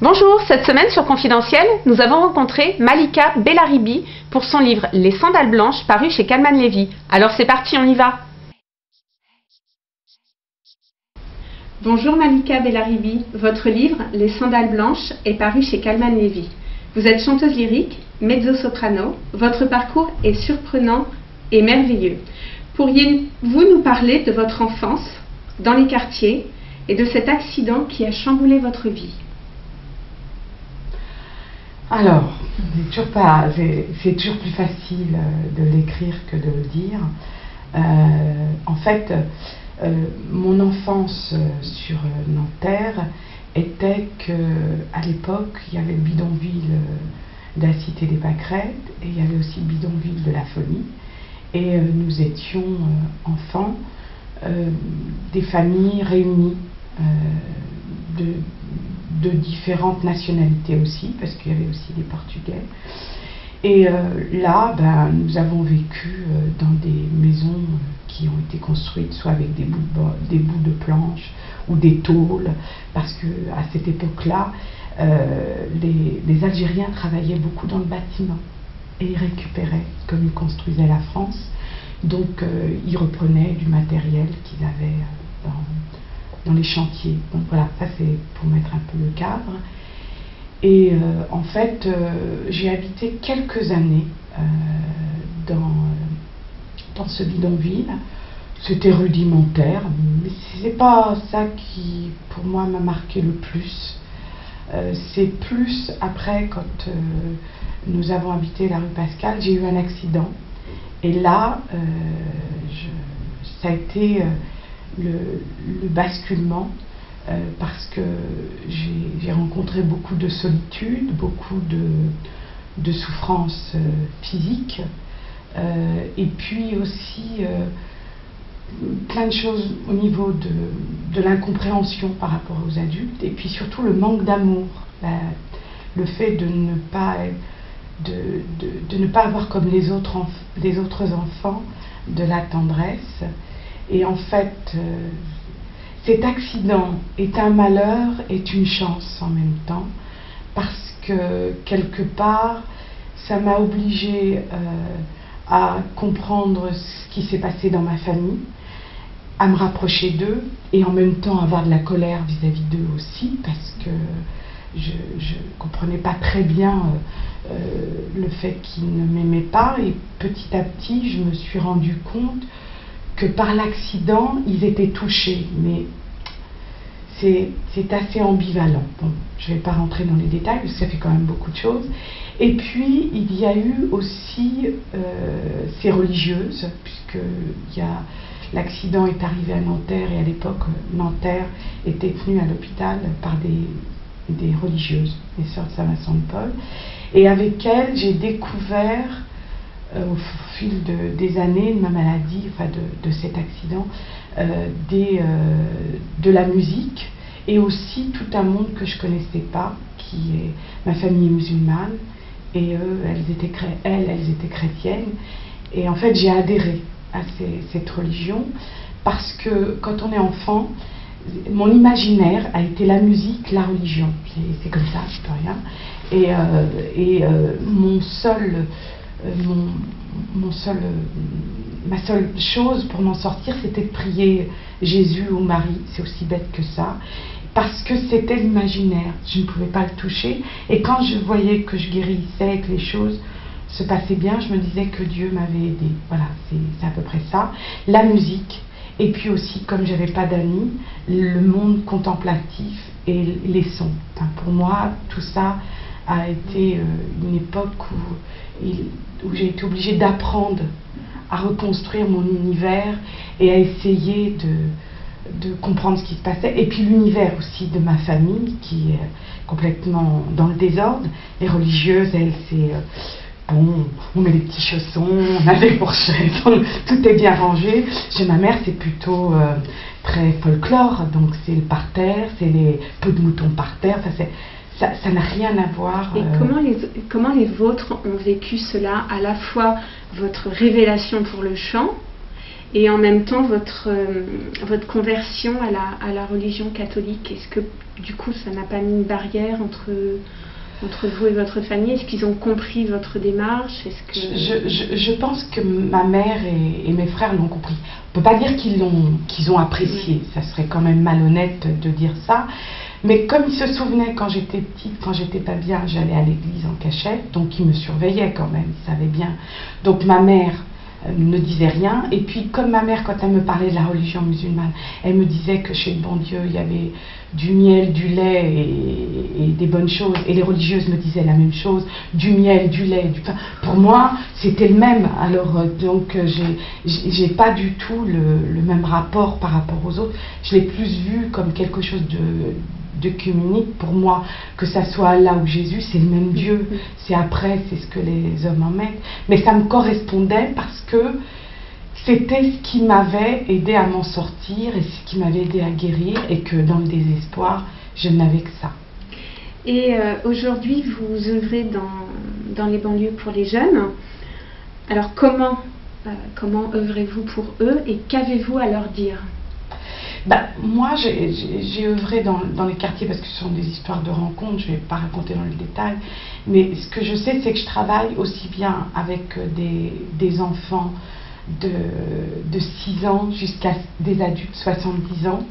Bonjour, cette semaine sur Confidentiel, nous avons rencontré Malika Bellaribi pour son livre Les Sandales Blanches paru chez Calman Levy. Alors c'est parti, on y va. Bonjour Malika Bellaribi, votre livre Les Sandales Blanches est paru chez Calman Levy. Vous êtes chanteuse lyrique, mezzo-soprano, votre parcours est surprenant et merveilleux. Pourriez-vous nous parler de votre enfance dans les quartiers et de cet accident qui a chamboulé votre vie? Alors, c'est toujours plus facile de l'écrire que de le dire. En fait, mon enfance sur Nanterre était qu'à l'époque, il y avait le bidonville de la Cité des Pâquerettes et il y avait aussi le bidonville de la Folie. Et nous étions enfants des familles réunies de différentes nationalités aussi, parce qu'il y avait aussi des Portugais. Et là, nous avons vécu dans des maisons qui ont été construites soit avec des bouts de planches ou des tôles, parce qu'à cette époque-là, les Algériens travaillaient beaucoup dans le bâtiment et ils récupéraient, comme ils construisaient la France, donc ils reprenaient du matériel qu'ils avaient dans les chantiers. Donc voilà, ça c'est pour mettre un peu le cadre. Et en fait, j'ai habité quelques années dans ce bidonville. C'était rudimentaire, mais c'est pas ça qui, pour moi, m'a marqué le plus. C'est plus après, quand nous avons habité la rue Pascal, j'ai eu un accident. Et là, ça a été le basculement, parce que j'ai rencontré beaucoup de solitude, beaucoup de souffrances physiques, et puis aussi plein de choses au niveau de l'incompréhension par rapport aux adultes, et puis surtout le manque d'amour, le fait de ne pas avoir comme les autres enfants de la tendresse. Et en fait, cet accident est un malheur, est une chance en même temps, parce que quelque part, ça m'a obligée à comprendre ce qui s'est passé dans ma famille, à me rapprocher d'eux, et en même temps avoir de la colère vis-à-vis d'eux aussi, parce que je ne comprenais pas très bien le fait qu'ils ne m'aimaient pas, et petit à petit, je me suis rendu compte que par l'accident, ils étaient touchés, mais c'est assez ambivalent. Bon, je ne vais pas rentrer dans les détails, parce que ça fait quand même beaucoup de choses. Et puis, il y a eu aussi ces religieuses, puisque l'accident est arrivé à Nanterre, et à l'époque, Nanterre était tenue à l'hôpital par des religieuses, les sœurs de Saint-Vincent-de-Paul. Et avec elles, j'ai découvert, au fil des années de ma maladie, enfin de cet accident, de la musique, et aussi tout un monde que je ne connaissais pas, qui est ma famille musulmane, et elles étaient chrétiennes, et en fait j'ai adhéré à cette religion, parce que quand on est enfant, mon imaginaire a été la musique, la religion, c'est comme ça, je peux rien, et ma seule chose pour m'en sortir, c'était de prier Jésus ou Marie, c'est aussi bête que ça, parce que c'était l'imaginaire, je ne pouvais pas le toucher, et quand je voyais que je guérissais, que les choses se passaient bien, je me disais que Dieu m'avait aidé. Voilà, c'est à peu près ça. La musique, et puis aussi, comme je n'avais pas d'amis, le monde contemplatif et les sons. Enfin, pour moi, tout ça a été une époque où j'ai été obligée d'apprendre à reconstruire mon univers et à essayer de comprendre ce qui se passait. Et puis l'univers aussi de ma famille, qui est complètement dans le désordre. Les religieuses, elles, c'est... bon, on met des petits chaussons, on a des fourchettes, tout est bien rangé. Chez ma mère, c'est plutôt très folklore, donc c'est le parterre, c'est les peaux de mouton par terre, ça n'a rien à voir. Et comment les vôtres ont vécu cela, à la fois votre révélation pour le chant Et en même temps, votre conversion à la religion catholique, est-ce que du coup ça n'a pas mis une barrière entre vous et votre famille? Est-ce qu'ils ont compris votre démarche? Je pense que ma mère et mes frères l'ont compris. On ne peut pas dire qu'ils ont apprécié, Oui. ça serait quand même malhonnête de dire ça. Mais comme ils se souvenaient quand j'étais petite, quand j'étais pas bien, j'allais à l'église en cachette, donc ils me surveillaient quand même, ils savaient bien. Donc ma mère ne disait rien. Et puis comme ma mère, quand elle me parlait de la religion musulmane, elle me disait que chez le bon Dieu, il y avait du miel, du lait et des bonnes choses. Et les religieuses me disaient la même chose, du miel, du lait, du pain. Pour moi, c'était le même. Alors donc j'ai pas du tout le même rapport par rapport aux autres. Je l'ai plus vu comme quelque chose d'œcuménique pour moi, que ça soit Allah ou Jésus, c'est le même Dieu. C'est après, c'est ce que les hommes en mettent. Mais ça me correspondait parce que c'était ce qui m'avait aidé à m'en sortir et ce qui m'avait aidé à guérir, et que dans le désespoir, je n'avais que ça. Et aujourd'hui, vous œuvrez dans les banlieues pour les jeunes. Alors comment œuvrez-vous pour eux et qu'avez-vous à leur dire? Moi, j'ai œuvré dans les quartiers parce que ce sont des histoires de rencontres, je ne vais pas raconter dans le détail, mais ce que je sais, c'est que je travaille aussi bien avec des enfants de 6 ans jusqu'à des adultes 70 ans.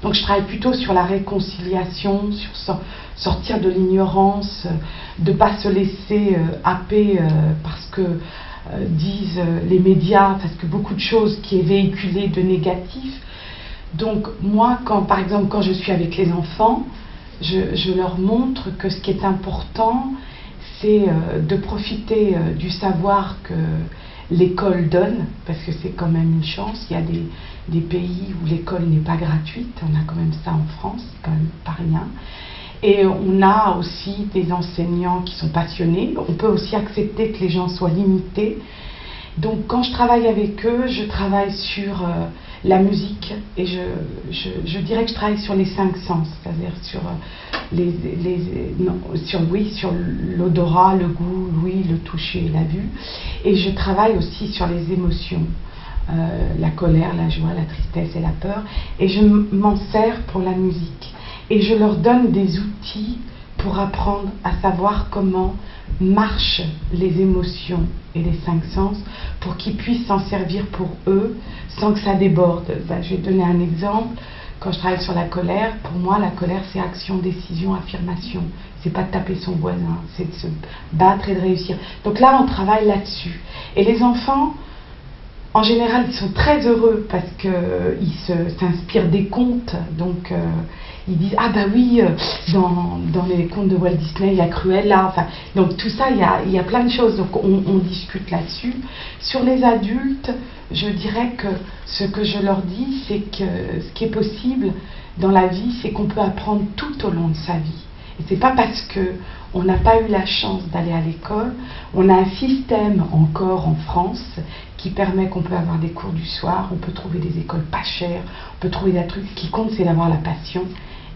Donc je travaille plutôt sur la réconciliation, sur sortir de l'ignorance, de ne pas se laisser happer parce que disent les médias, parce que beaucoup de choses qui est véhiculé de négatif. Donc moi, par exemple, quand je suis avec les enfants, je leur montre que ce qui est important, c'est de profiter du savoir que l'école donne, parce que c'est quand même une chance. Il y a des pays où l'école n'est pas gratuite, on a quand même ça en France, c'est quand même pas rien. Et on a aussi des enseignants qui sont passionnés. On peut aussi accepter que les gens soient limités. Donc quand je travaille avec eux, je travaille sur la musique, et je dirais que je travaille sur les 5 sens, c'est-à-dire sur sur l'odorat, le goût, l'ouïe, le toucher et la vue. Et je travaille aussi sur les émotions, la colère, la joie, la tristesse et la peur. Et je m'en sers pour la musique. Et je leur donne des outils pour apprendre à savoir comment marchent les émotions et les 5 sens, pour qu'ils puissent s'en servir pour eux sans que ça déborde. Je vais donner un exemple. Quand je travaille sur la colère, pour moi la colère c'est action, décision, affirmation. C'est pas de taper son voisin, c'est de se battre et de réussir. Donc là on travaille là-dessus. Et les enfants, en général, ils sont très heureux parce qu'ils s'inspirent des contes. Donc ils disent ah bah oui, dans les contes de Walt Disney il y a Cruella. Enfin, donc tout ça, il y a plein de choses. Donc on discute là-dessus. Sur les adultes, je dirais que ce que je leur dis, c'est que ce qui est possible dans la vie, c'est qu'on peut apprendre tout au long de sa vie. Et c'est pas parce que on n'a pas eu la chance d'aller à l'école. On a un système encore en France qui permet qu'on peut avoir des cours du soir, on peut trouver des écoles pas chères, on peut trouver des trucs. Ce qui compte, c'est d'avoir la passion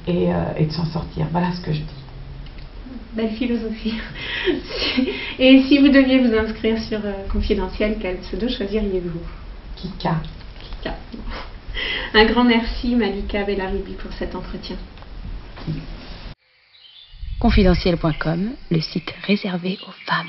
et de s'en sortir. Voilà ce que je dis. Belle philosophie. Et si vous deviez vous inscrire sur Confidentiel, quel pseudo choisiriez-vous? Kika. Kika. Un grand merci Malika Bellaribi pour cet entretien. Confidentiel.com, le site réservé aux femmes.